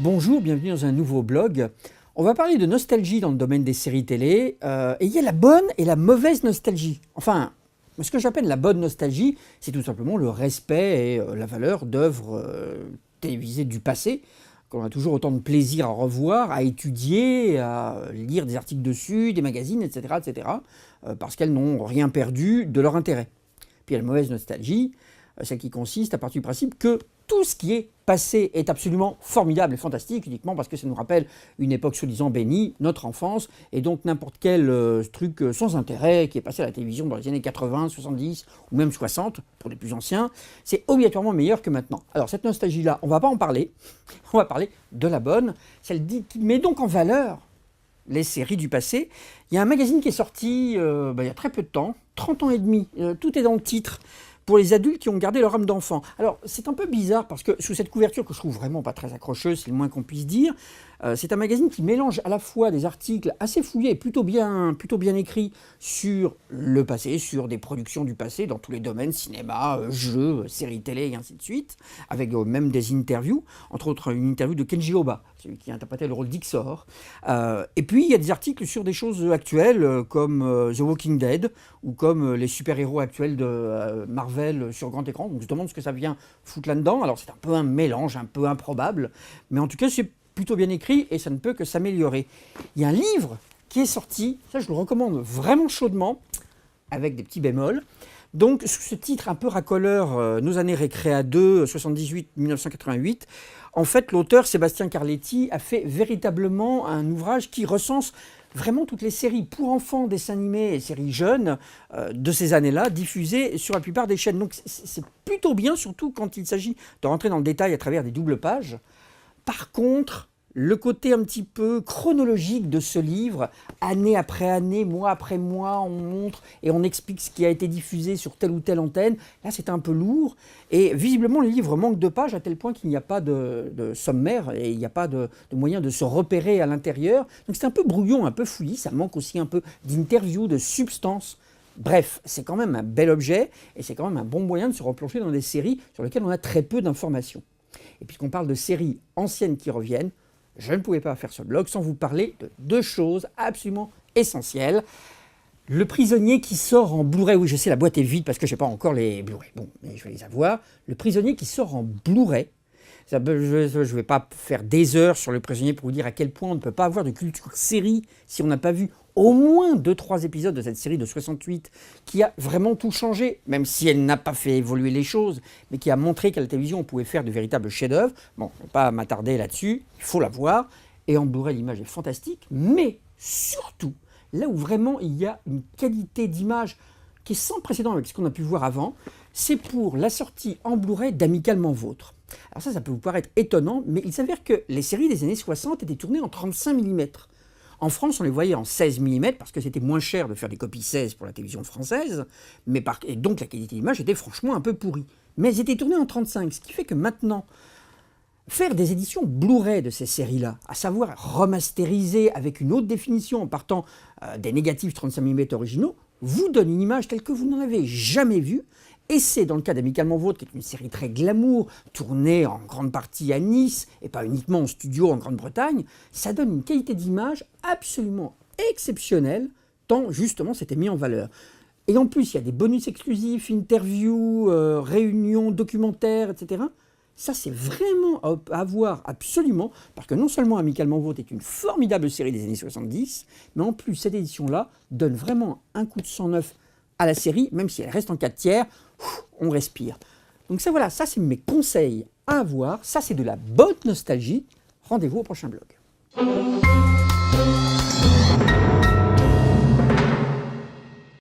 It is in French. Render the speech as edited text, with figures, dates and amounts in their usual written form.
Bonjour, bienvenue dans un nouveau blog. On va parler de nostalgie dans le domaine des séries télé. Et il y a la bonne et la mauvaise nostalgie. Enfin, ce que j'appelle la bonne nostalgie, c'est tout simplement le respect et la valeur d'œuvres télévisées du passé, qu'on a toujours autant de plaisir à revoir, à étudier, à lire des articles dessus, des magazines, etc. Parce qu'elles n'ont rien perdu de leur intérêt. Puis il y a la mauvaise nostalgie, celle qui consiste à partir du principe que tout ce qui est passé est absolument formidable et fantastique, uniquement parce que ça nous rappelle une époque soi-disant bénie, notre enfance, et donc n'importe quel truc sans intérêt qui est passé à la télévision dans les années 80, 70 ou même 60, pour les plus anciens, c'est obligatoirement meilleur que maintenant. Alors cette nostalgie-là, on ne va pas en parler, on va parler de la bonne, celle qui met donc en valeur les séries du passé. Il y a un magazine qui est sorti il y a très peu de temps, 30 ans et demi, tout est dans le titre, pour les adultes qui ont gardé leur âme d'enfant. Alors, c'est un peu bizarre parce que sous cette couverture que je trouve vraiment pas très accrocheuse, c'est le moins qu'on puisse dire, c'est un magazine qui mélange à la fois des articles assez fouillés, plutôt bien écrits sur le passé, sur des productions du passé dans tous les domaines, cinéma, jeux, séries télé et ainsi de suite, avec même des interviews, entre autres une interview de Kenji Oba, celui qui interprétait le rôle d'Ixor. Et puis, il y a des articles sur des choses actuelles comme The Walking Dead ou comme les super-héros actuels de Marvel sur grand écran. Donc je me demande ce que ça vient foutre là-dedans. Alors c'est un peu un mélange, un peu improbable, mais en tout cas c'est plutôt bien écrit et ça ne peut que s'améliorer. Il y a un livre qui est sorti, ça je le recommande vraiment chaudement, avec des petits bémols. Donc sous ce titre un peu racoleur, Nos années récréa 2, 78-1988, en fait l'auteur Sébastien Carletti a fait véritablement un ouvrage qui recense vraiment toutes les séries pour enfants, dessins animés et séries jeunes de ces années-là, diffusées sur la plupart des chaînes. Donc c'est plutôt bien, surtout quand il s'agit de rentrer dans le détail à travers des doubles pages. Par contre, le côté un petit peu chronologique de ce livre, année après année, mois après mois, on montre et on explique ce qui a été diffusé sur telle ou telle antenne. Là, c'est un peu lourd. Et visiblement, le livre manque de pages à tel point qu'il n'y a pas de sommaire et il n'y a pas de moyen de se repérer à l'intérieur. Donc c'est un peu brouillon, un peu fouillis. Ça manque aussi un peu d'interview, de substance. Bref, c'est quand même un bel objet et c'est quand même un bon moyen de se replonger dans des séries sur lesquelles on a très peu d'informations. Et puisqu'on parle de séries anciennes qui reviennent, je ne pouvais pas faire ce blog sans vous parler de deux choses absolument essentielles. Le Prisonnier qui sort en Blu-ray, oui je sais la boîte est vide parce que je n'ai pas encore les Blu-ray, bon mais je vais les avoir. Le Prisonnier qui sort en Blu-ray, je ne vais pas faire des heures sur Le Prisonnier pour vous dire à quel point on ne peut pas avoir de culture série si on n'a pas vu au moins 2-3 épisodes de cette série de 68 qui a vraiment tout changé, même si elle n'a pas fait évoluer les choses, mais qui a montré qu'à la télévision on pouvait faire de véritables chefs-d'œuvre. Bon, je ne vais pas m'attarder là-dessus, il faut la voir. Et en Blu-ray, l'image est fantastique, mais surtout, là où vraiment il y a une qualité d'image qui est sans précédent avec ce qu'on a pu voir avant, c'est pour la sortie en Blu-ray d'Amicalement Vôtre. Alors ça peut vous paraître étonnant, mais il s'avère que les séries des années 60 étaient tournées en 35 mm. En France, on les voyait en 16 mm parce que c'était moins cher de faire des copies 16 pour la télévision française, et donc la qualité d'image était franchement un peu pourrie. Mais elles étaient tournées en 35, ce qui fait que maintenant, faire des éditions Blu-ray de ces séries-là, à savoir remasteriser avec une haute définition en partant des négatifs 35 mm originaux, vous donne une image telle que vous n'en avez jamais vue. Et c'est dans le cas d'Amicalement Vôtre, qui est une série très glamour, tournée en grande partie à Nice, et pas uniquement en studio en Grande-Bretagne, ça donne une qualité d'image absolument exceptionnelle, tant justement c'était mis en valeur. Et en plus, il y a des bonus exclusifs, interviews, réunions, documentaires, etc. Ça, c'est vraiment à voir absolument, parce que non seulement Amicalement Vôtre est une formidable série des années 70, mais en plus, cette édition-là donne vraiment un coup de sang neuf à la série, même si elle reste en 4/3, on respire. Donc ça, voilà, ça c'est mes conseils à avoir, ça c'est de la bonne nostalgie. Rendez-vous au prochain blog.